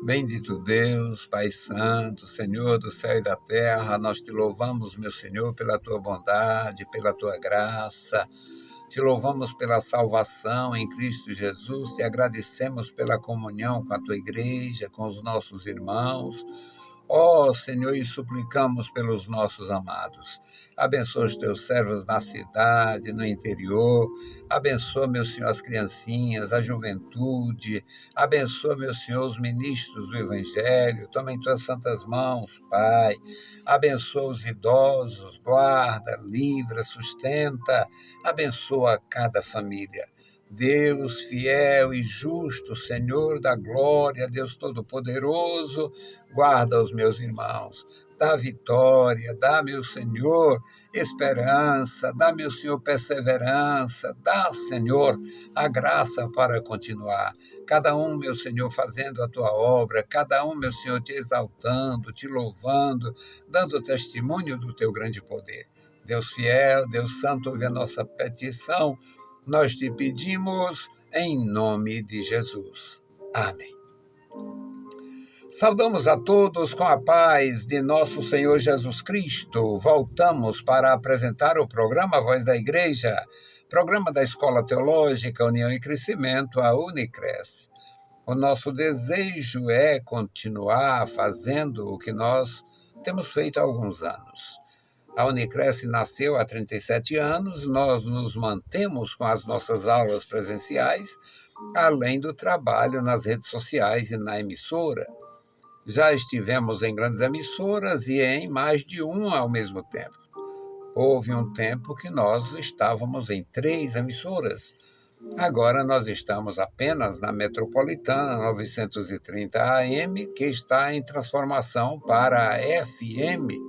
Bendito Deus, Pai Santo, Senhor do céu e da terra, nós te louvamos, meu Senhor, pela tua bondade, pela tua graça. Te louvamos pela salvação em Cristo Jesus, te agradecemos pela comunhão com a tua igreja, com os nossos irmãos. Ó Senhor, e suplicamos pelos nossos amados. Abençoa os teus servos na cidade, no interior. Abençoa, meu Senhor, as criancinhas, a juventude. Abençoa, meu Senhor, os ministros do Evangelho. Toma em tuas santas mãos, Pai. Abençoa os idosos, guarda, livra, sustenta. Abençoa cada família. Deus fiel e justo, Senhor da glória, Deus Todo-Poderoso, guarda os meus irmãos. Dá vitória, dá, meu Senhor, esperança, dá, meu Senhor, perseverança, dá, Senhor, a graça para continuar. Cada um, meu Senhor, fazendo a tua obra, cada um, meu Senhor, te exaltando, te louvando, dando testemunho do teu grande poder. Deus fiel, Deus santo, ouve a nossa petição. Nós te pedimos em nome de Jesus. Amém. Saudamos a todos com a paz de nosso Senhor Jesus Cristo. Voltamos para apresentar o programa Voz da Igreja, programa da Escola Teológica União e Crescimento, a Unicres. O nosso desejo é continuar fazendo o que nós temos feito há alguns anos. A Unicres nasceu há 37 anos, nós nos mantemos com as nossas aulas presenciais, além do trabalho nas redes sociais e na emissora. Já estivemos em grandes emissoras e em mais de uma ao mesmo tempo. Houve um tempo que nós estávamos em 3 emissoras. Agora nós estamos apenas na Metropolitana 930 AM, que está em transformação para a FM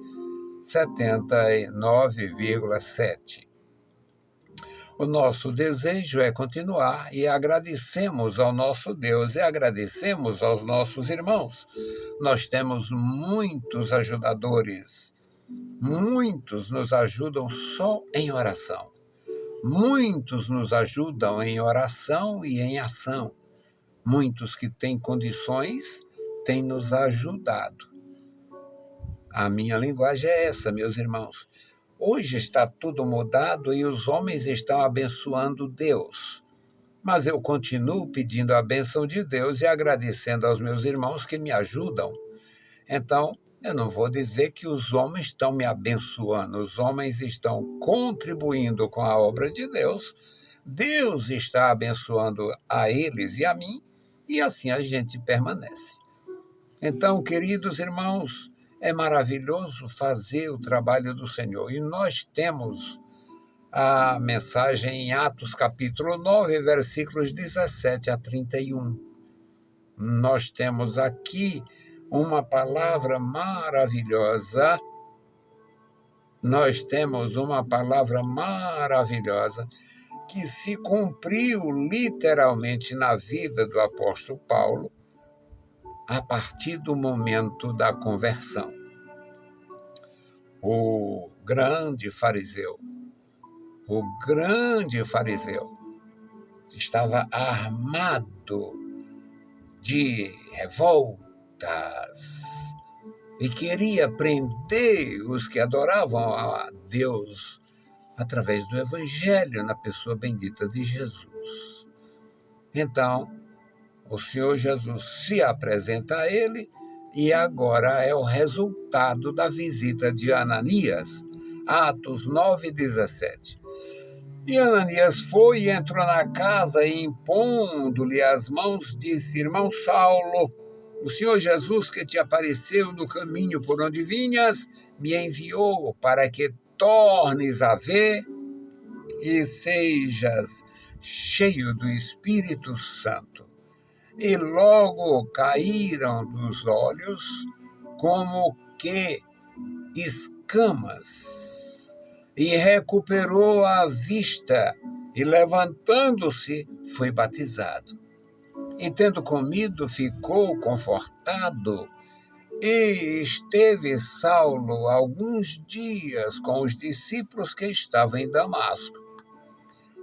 79,7. O nosso desejo é continuar e agradecemos ao nosso Deus e agradecemos aos nossos irmãos. Nós temos muitos ajudadores, muitos nos ajudam só em oração. Muitos nos ajudam em oração e em ação. Muitos que têm condições têm nos ajudado. A minha linguagem é essa, meus irmãos. Hoje está tudo mudado e os homens estão abençoando Deus. Mas eu continuo pedindo a bênção de Deus e agradecendo aos meus irmãos que me ajudam. Então, eu não vou dizer que os homens estão me abençoando, os homens estão contribuindo com a obra de Deus. Deus está abençoando a eles e a mim, e assim a gente permanece. Então, queridos irmãos, é maravilhoso fazer o trabalho do Senhor. E nós temos a mensagem em Atos capítulo 9, versículos 17 a 31. Nós temos aqui uma palavra maravilhosa. Nós temos uma palavra maravilhosa que se cumpriu literalmente na vida do apóstolo Paulo a partir do momento da conversão. O grande fariseu estava armado de revoltas e queria prender os que adoravam a Deus através do Evangelho na pessoa bendita de Jesus. Então, o Senhor Jesus se apresenta a ele e agora é o resultado da visita de Ananias, Atos 9:17. E Ananias foi e entrou na casa e, impondo-lhe as mãos, disse: Irmão Saulo, o Senhor Jesus que te apareceu no caminho por onde vinhas, me enviou para que tornes a ver e sejas cheio do Espírito Santo. E logo caíram dos olhos como que escamas, e recuperou a vista, e levantando-se, foi batizado. E tendo comido, ficou confortado, e esteve Saulo alguns dias com os discípulos que estavam em Damasco.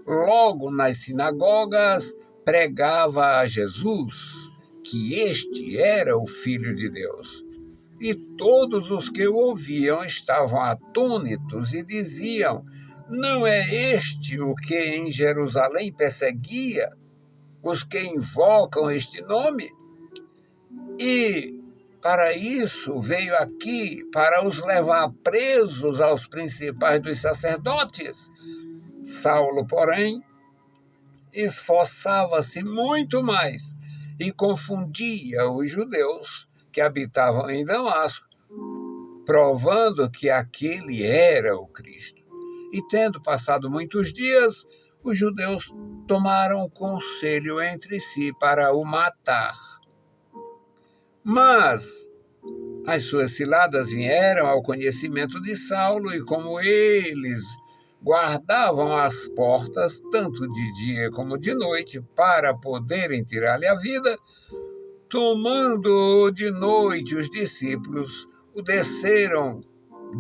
Logo nas sinagogas pregava a Jesus, que este era o Filho de Deus. E todos os que o ouviam estavam atônitos e diziam: não é este o que em Jerusalém perseguia os que invocam este nome? E para isso veio aqui, para os levar presos aos principais dos sacerdotes. Saulo, porém, esforçava-se muito mais e confundia os judeus que habitavam em Damasco, provando que aquele era o Cristo. E tendo passado muitos dias, os judeus tomaram conselho entre si para o matar. Mas as suas ciladas vieram ao conhecimento de Saulo, e como eles guardavam as portas, tanto de dia como de noite, para poderem tirar-lhe a vida, tomando de noite os discípulos, o desceram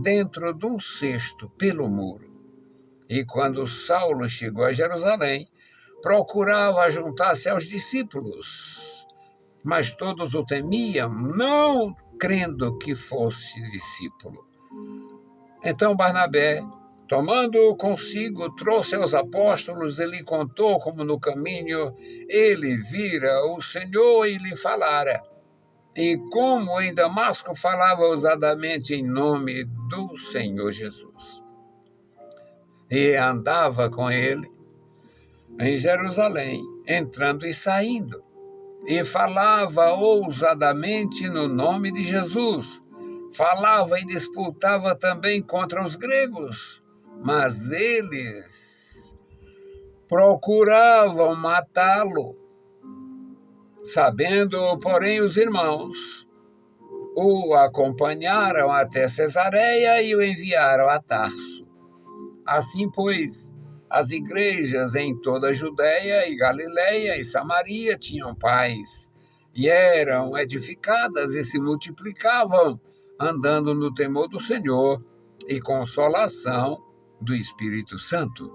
dentro de um cesto pelo muro. E quando Saulo chegou a Jerusalém, procurava juntar-se aos discípulos, mas todos o temiam, não crendo que fosse discípulo. Então Barnabé, tomando-o consigo, trouxe aos apóstolos e lhe contou como no caminho ele vira o Senhor e lhe falara, e como em Damasco falava ousadamente em nome do Senhor Jesus. E andava com ele em Jerusalém, entrando e saindo, e falava ousadamente no nome de Jesus. Falava e disputava também contra os gregos, mas eles procuravam matá-lo. Sabendo, porém, os irmãos, o acompanharam até Cesareia e o enviaram a Tarso. Assim, pois, as igrejas em toda a Judéia e Galiléia e Samaria tinham paz, e eram edificadas e se multiplicavam, andando no temor do Senhor e consolação do Espírito Santo.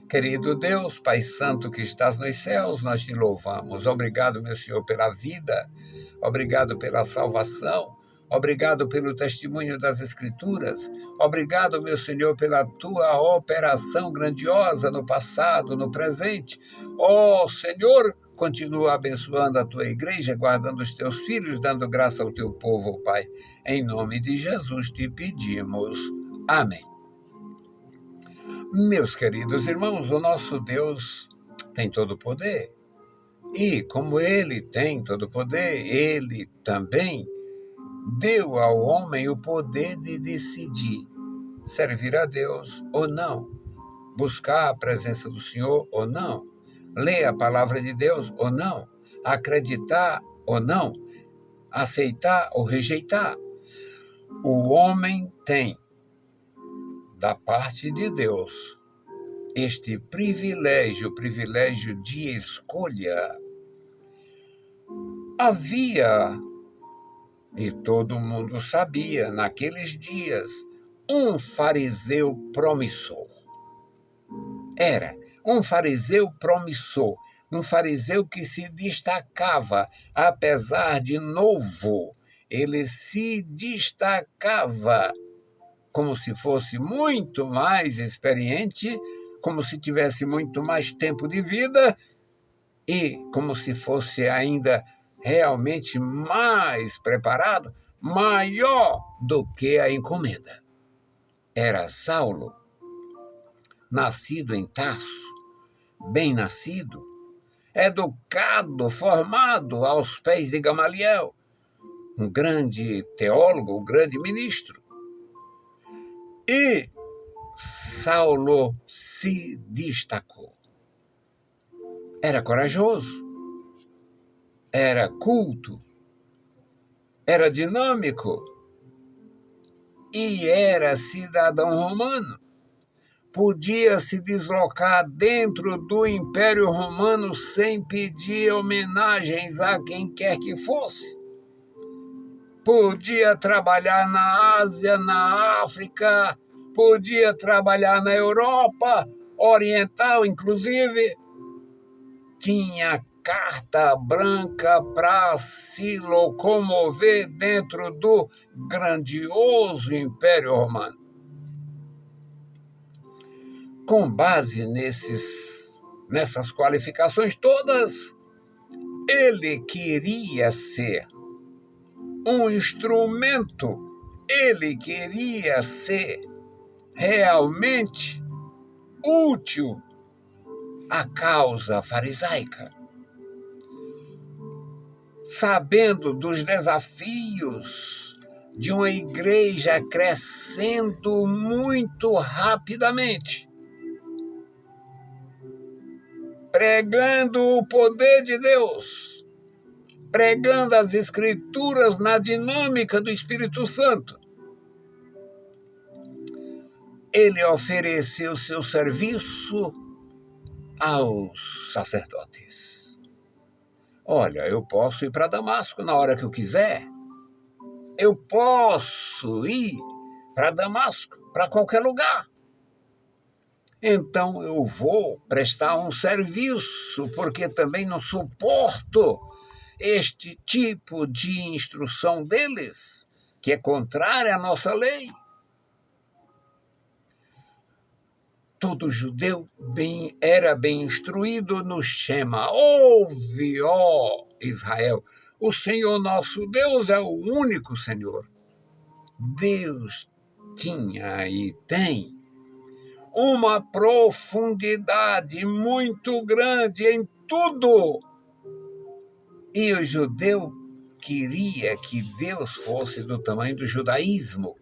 Querido Deus, Pai Santo que estás nos céus, nós te louvamos. Obrigado, meu Senhor, pela vida, obrigado pela salvação, obrigado pelo testemunho das Escrituras, obrigado, meu Senhor, pela tua operação grandiosa no passado, no presente. Ó Senhor, continua abençoando a tua igreja, guardando os teus filhos, dando graça ao teu povo, Pai. Em nome de Jesus te pedimos. Amém. Meus queridos irmãos, o nosso Deus tem todo o poder. E como ele tem todo o poder, ele também deu ao homem o poder de decidir servir a Deus ou não, buscar a presença do Senhor ou não, ler a palavra de Deus ou não, acreditar ou não, aceitar ou rejeitar. O homem tem, da parte de Deus, este privilégio de escolha. Havia, e todo mundo sabia, naqueles dias, um fariseu promissor. Era um fariseu promissor, um fariseu que se destacava, apesar de novo, ele se destacava como se fosse muito mais experiente, como se tivesse muito mais tempo de vida e como se fosse ainda realmente mais preparado, maior do que a encomenda. Era Saulo, nascido em Tarso, bem nascido, educado, formado aos pés de Gamaliel, um grande teólogo, um grande ministro. E Saulo se destacou. Era corajoso, era culto, era dinâmico e era cidadão romano. Podia se deslocar dentro do Império Romano sem pedir homenagens a quem quer que fosse. Podia trabalhar na Ásia, na África, podia trabalhar na Europa Oriental, inclusive. Tinha carta branca para se locomover dentro do grandioso Império Romano. Com base nessas qualificações todas, ele queria ser um instrumento, ele queria ser realmente útil à causa farisaica. Sabendo dos desafios de uma igreja crescendo muito rapidamente, pregando o poder de Deus, pregando as Escrituras na dinâmica do Espírito Santo, ele ofereceu seu serviço aos sacerdotes. Olha, eu posso ir para Damasco na hora que eu quiser. Eu posso ir para Damasco, para qualquer lugar. Então eu vou prestar um serviço, porque também não suporto este tipo de instrução deles, que é contrária à nossa lei. Todo judeu era bem instruído no Shema. Ouve, ó Israel, o Senhor nosso Deus é o único Senhor. Deus tinha e tem uma profundidade muito grande em tudo. E o judeu queria que Deus fosse do tamanho do judaísmo.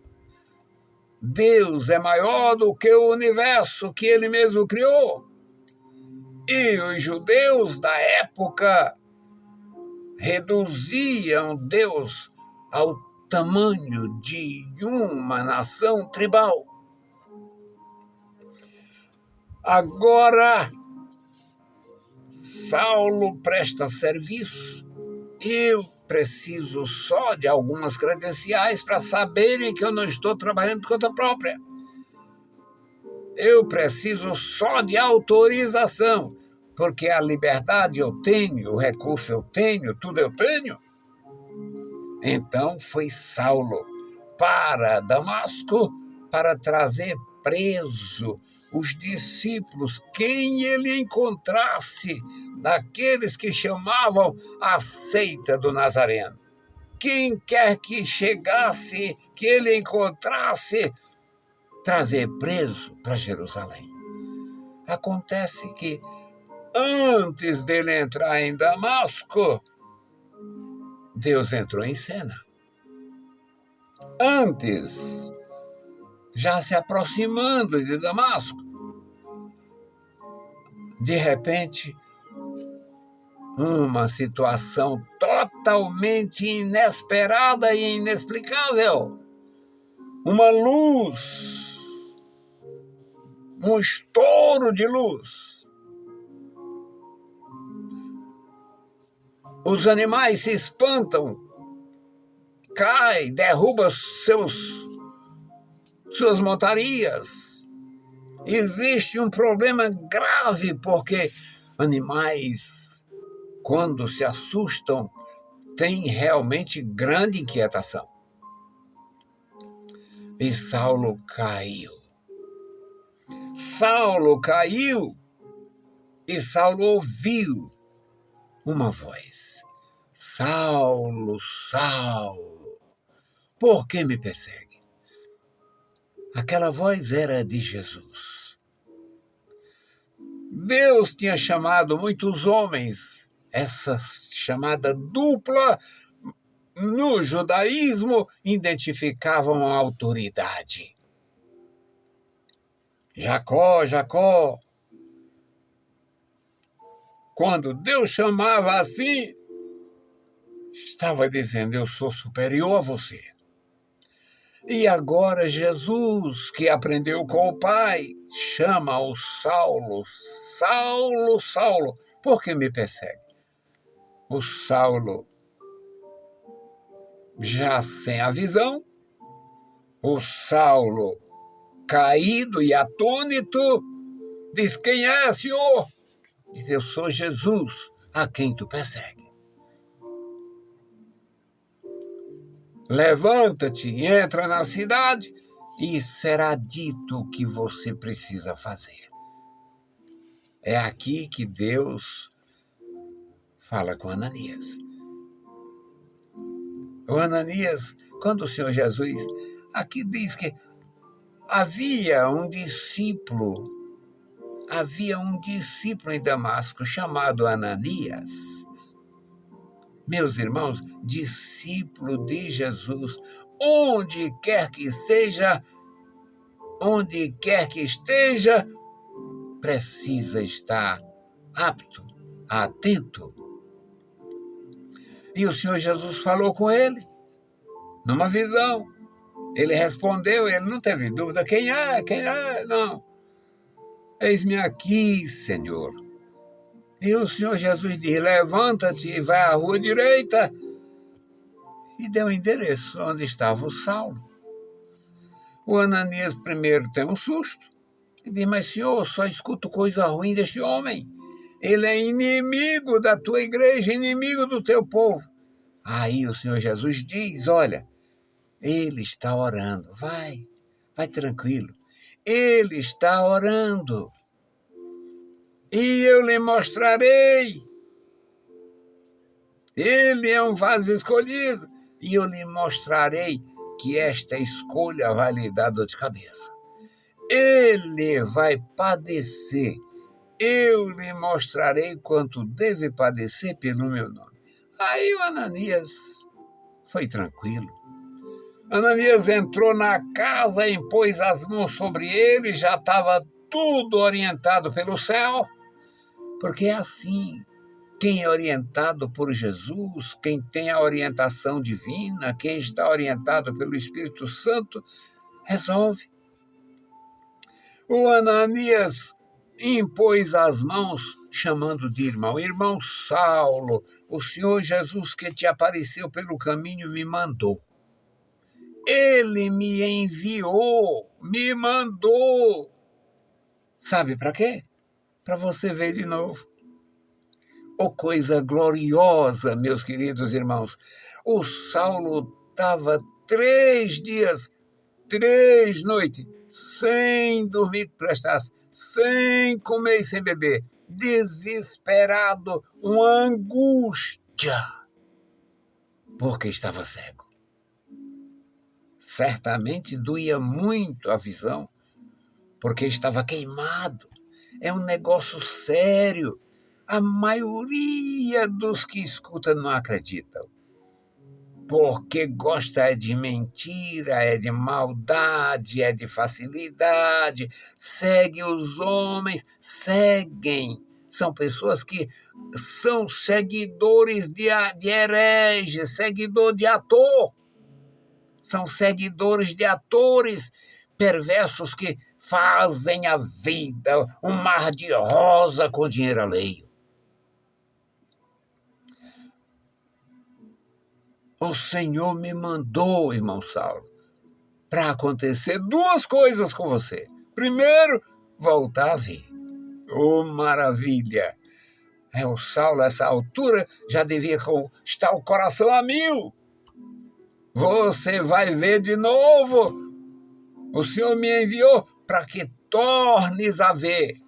Deus é maior do que o universo que ele mesmo criou. E os judeus da época reduziam Deus ao tamanho de uma nação tribal. Agora, Saulo presta serviço. Eu preciso só de algumas credenciais para saberem que eu não estou trabalhando por conta própria. Eu preciso só de autorização, porque a liberdade eu tenho, o recurso eu tenho, tudo eu tenho. Então foi Saulo para Damasco para trazer preso os discípulos, quem ele encontrasse, daqueles que chamavam a seita do Nazareno. Quem quer que chegasse, que ele encontrasse, trazer preso para Jerusalém. Acontece que, antes dele entrar em Damasco, Deus entrou em cena. Antes, já se aproximando de Damasco, de repente, uma situação totalmente inesperada e inexplicável. Uma luz, um estouro de luz. Os animais se espantam, caem, derrubam suas montarias. Existe um problema grave, porque animais, quando se assustam, têm realmente grande inquietação. E Saulo caiu. Saulo caiu e Saulo ouviu uma voz. Saulo, Saulo, por que me persegue? Aquela voz era de Jesus. Deus tinha chamado muitos homens, essa chamada dupla, no judaísmo, identificavam a autoridade. Jacó, Jacó. Quando Deus chamava assim, estava dizendo, eu sou superior a você. E agora Jesus, que aprendeu com o Pai, chama o Saulo, Saulo, Saulo, por que me persegue? O Saulo, já sem a visão, o Saulo, caído e atônito, diz, quem é, Senhor? Diz, eu sou Jesus, a quem tu persegue. Levanta-te, entra na cidade e será dito o que você precisa fazer. É aqui que Deus fala com Ananias. O Ananias, quando o Senhor Jesus, aqui diz que havia um discípulo em Damasco chamado Ananias. Meus irmãos, discípulo de Jesus, onde quer que seja, onde quer que esteja, precisa estar apto, atento. E o Senhor Jesus falou com ele, numa visão. Ele respondeu, ele não teve dúvida, quem é, não. Eis-me aqui, Senhor. E o Senhor Jesus diz, levanta-te e vai à rua direita. E deu o endereço onde estava o Saulo. O Ananias primeiro tem um susto. E diz, mas Senhor, só escuto coisa ruim deste homem. Ele é inimigo da tua igreja, inimigo do teu povo. Aí o Senhor Jesus diz, olha, ele está orando, vai tranquilo. Ele está orando. E eu lhe mostrarei. Ele é um vaso escolhido. E eu lhe mostrarei que esta escolha vai lhe dar dor de cabeça. Ele vai padecer. Eu lhe mostrarei quanto deve padecer pelo meu nome. Aí o Ananias foi tranquilo. Ananias entrou na casa, impôs as mãos sobre ele, já estava tudo orientado pelo céu, porque é assim, quem é orientado por Jesus, quem tem a orientação divina, quem está orientado pelo Espírito Santo, resolve. O Ananias impôs as mãos, chamando de irmão. Irmão Saulo, o Senhor Jesus que te apareceu pelo caminho me mandou. Ele me enviou, me mandou. Sabe para quê? Para você ver de novo. Oh, coisa gloriosa, meus queridos irmãos. O Saulo estava 3 dias, 3 noites, sem dormir que prestasse, sem comer e sem beber, desesperado, uma angústia, porque estava cego. Certamente doía muito a visão, porque estava queimado. É um negócio sério. A maioria dos que escutam não acreditam, porque gosta é de mentira, é de maldade, é de facilidade, segue os homens, seguem. São pessoas que são seguidores de herege, seguidor de ator. São seguidores de atores perversos que fazem a vida um mar de rosa com dinheiro alheio. O Senhor me mandou, irmão Saulo, para acontecer 2 coisas com você. Primeiro, voltar a ver. Oh, maravilha! O Saulo, a essa altura, já devia estar o coração a 1000. Você vai ver de novo. O Senhor me enviou para que tornes a ver.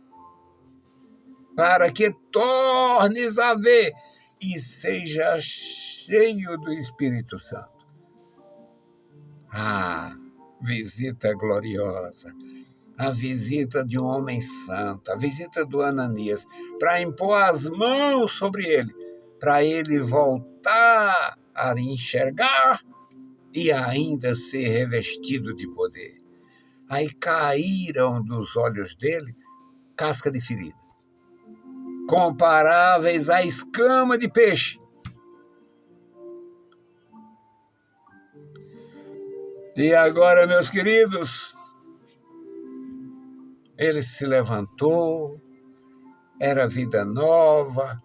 Para que tornes a ver e seja cheio do Espírito Santo. Visita gloriosa. A visita de um homem santo, a visita do Ananias, para impor as mãos sobre ele, para ele voltar a enxergar e ainda ser revestido de poder. Aí caíram dos olhos dele casca de ferida, comparáveis à escama de peixe. E agora, meus queridos, ele se levantou, era vida nova,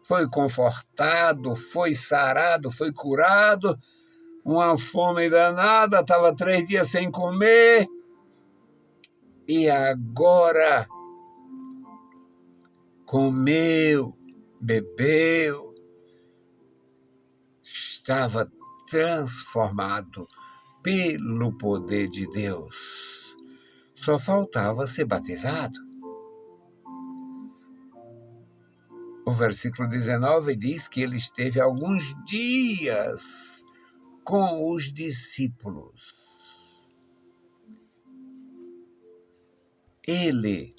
foi confortado, foi sarado, foi curado, uma fome danada, estava 3 dias sem comer, e agora comeu, bebeu, estava transformado pelo poder de Deus. Só faltava ser batizado. O versículo 19 diz que ele esteve alguns dias com os discípulos. Ele,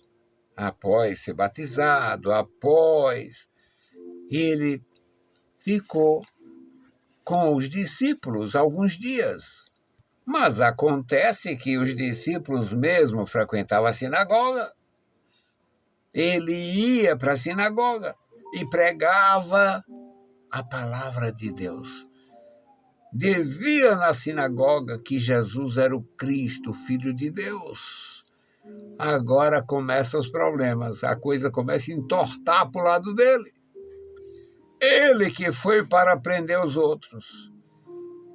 após ser batizado, ele ficou com os discípulos alguns dias. Mas acontece que os discípulos mesmo frequentavam a sinagoga. Ele ia para a sinagoga e pregava a palavra de Deus. Dizia na sinagoga que Jesus era o Cristo, o Filho de Deus. Agora começam os problemas, a coisa começa a entortar para o lado dele. Ele que foi para prender os outros,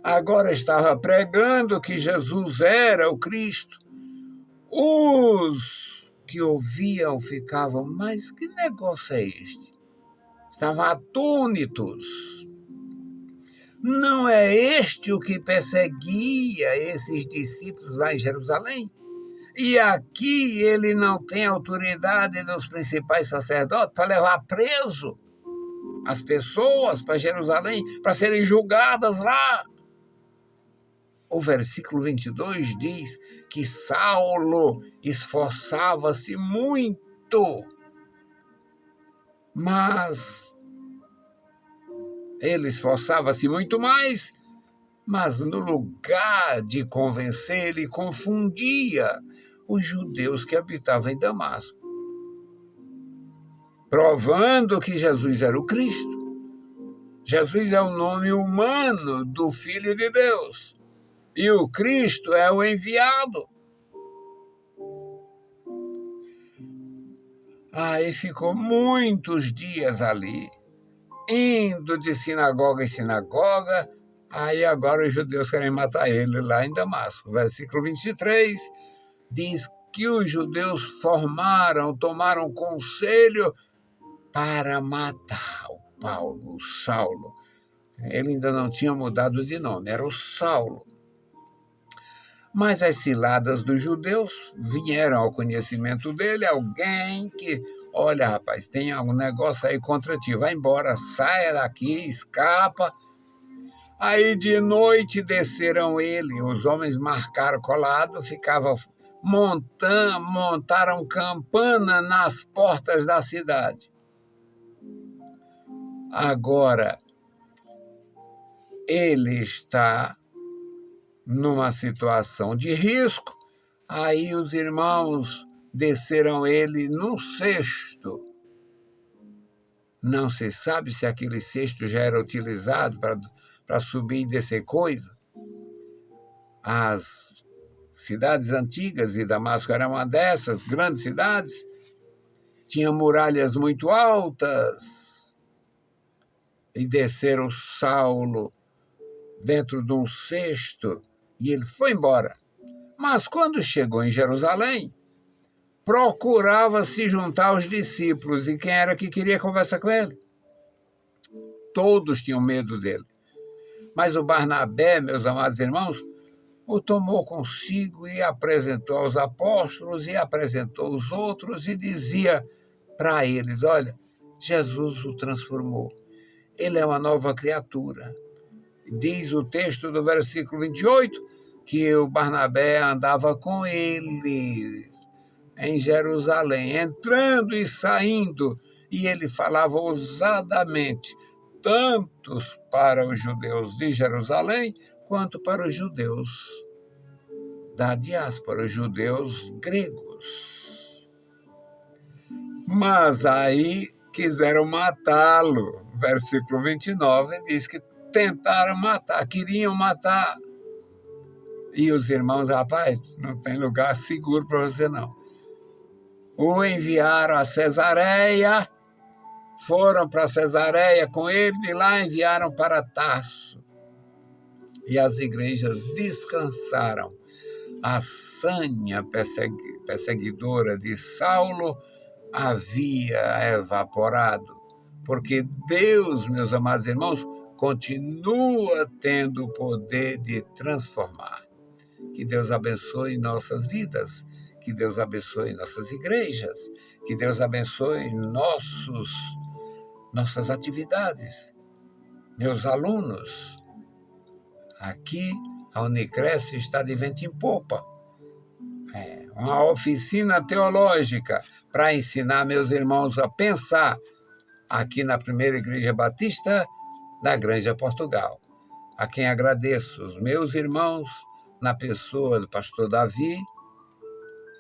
agora estava pregando que Jesus era o Cristo. Os que ouviam ficavam, mas que negócio é este? Estavam atônitos. Não é este o que perseguia esses discípulos lá em Jerusalém? E aqui ele não tem autoridade dos principais sacerdotes para levar preso as pessoas para Jerusalém, para serem julgadas lá. O versículo 22 diz que Saulo esforçava-se muito, mas ele esforçava-se muito mais, mas no lugar de convencer, ele confundia os judeus que habitavam em Damasco, provando que Jesus era o Cristo. Jesus é o nome humano do Filho de Deus. E o Cristo é o enviado. Aí ficou muitos dias ali, indo de sinagoga em sinagoga. Aí agora os judeus querem matar ele lá em Damasco. Versículo 23 diz que os judeus tomaram conselho para matar o Paulo, o Saulo. Ele ainda não tinha mudado de nome, era o Saulo. Mas as ciladas dos judeus vieram ao conhecimento dele, alguém que, olha, rapaz, tem algum negócio aí contra ti, vai embora, saia daqui, escapa. Aí de noite desceram ele, os homens marcaram colado, montaram campana nas portas da cidade. Agora, ele está numa situação de risco, aí os irmãos desceram ele num cesto. Não se sabe se aquele cesto já era utilizado para subir e descer coisa. As cidades antigas, e Damasco era uma dessas grandes cidades, tinha muralhas muito altas, e desceram Saulo dentro de um cesto, e ele foi embora. Mas quando chegou em Jerusalém, procurava se juntar aos discípulos. E quem era que queria conversar com ele? Todos tinham medo dele. Mas o Barnabé, meus amados irmãos, o tomou consigo e apresentou aos apóstolos e apresentou os outros e dizia para eles, olha, Jesus o transformou. Ele é uma nova criatura. Diz o texto do versículo 28 que o Barnabé andava com eles em Jerusalém, entrando e saindo, e ele falava ousadamente, tanto para os judeus de Jerusalém, quanto para os judeus da diáspora, os judeus gregos. Mas aí quiseram matá-lo. Versículo 29 diz que tentaram matar, queriam matar. E os irmãos, rapaz, não tem lugar seguro para você não. O enviaram a Cesareia, foram para Cesareia com ele, e lá enviaram para Tarso. E as igrejas descansaram. A sanha perseguidora de Saulo havia evaporado. porque Deus, meus amados irmãos, continua tendo o poder de transformar. Que Deus abençoe nossas vidas, que Deus abençoe nossas igrejas, que Deus abençoe nossas atividades, meus alunos. Aqui, a Unicresce está de vento em popa. Uma oficina teológica para ensinar meus irmãos a pensar aqui na Primeira Igreja Batista da Granja Portugal. A quem agradeço, os meus irmãos, na pessoa do pastor Davi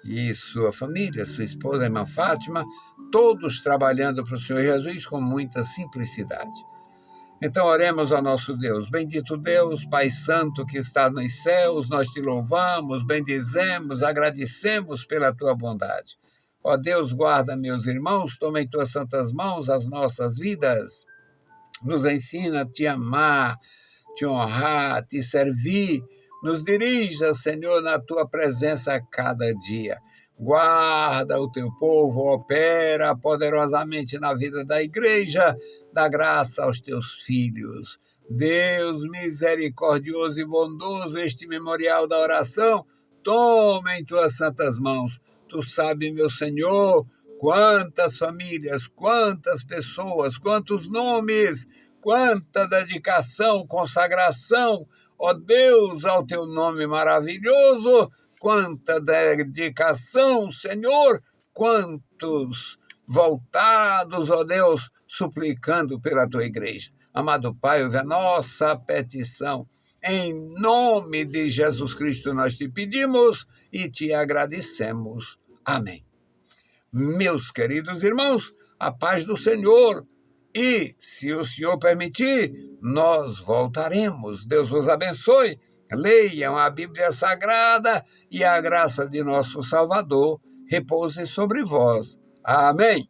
e sua família, sua esposa, a irmã Fátima, todos trabalhando para o Senhor Jesus com muita simplicidade. Então, oremos ao nosso Deus. Bendito Deus, Pai Santo que está nos céus, nós te louvamos, bendizemos, agradecemos pela tua bondade. Ó Deus, guarda meus irmãos, toma em tuas santas mãos as nossas vidas. Nos ensina a te amar, te honrar, te servir. Nos dirija, Senhor, na tua presença a cada dia. Guarda o teu povo, opera poderosamente na vida da igreja, dá graça aos teus filhos. Deus misericordioso e bondoso, este memorial da oração, toma em tuas santas mãos. Tu sabes, meu Senhor, quantas famílias, quantas pessoas, quantos nomes, quanta dedicação, consagração, ó Deus, ao teu nome maravilhoso, quanta dedicação, Senhor, quantos voltados, ó Deus, suplicando pela tua igreja. Amado Pai, ouve a nossa petição. Em nome de Jesus Cristo nós te pedimos e te agradecemos. Amém. Meus queridos irmãos, a paz do Senhor. E, se o Senhor permitir, nós voltaremos. Deus vos abençoe. Leiam a Bíblia Sagrada e a graça de nosso Salvador repouse sobre vós. Amém.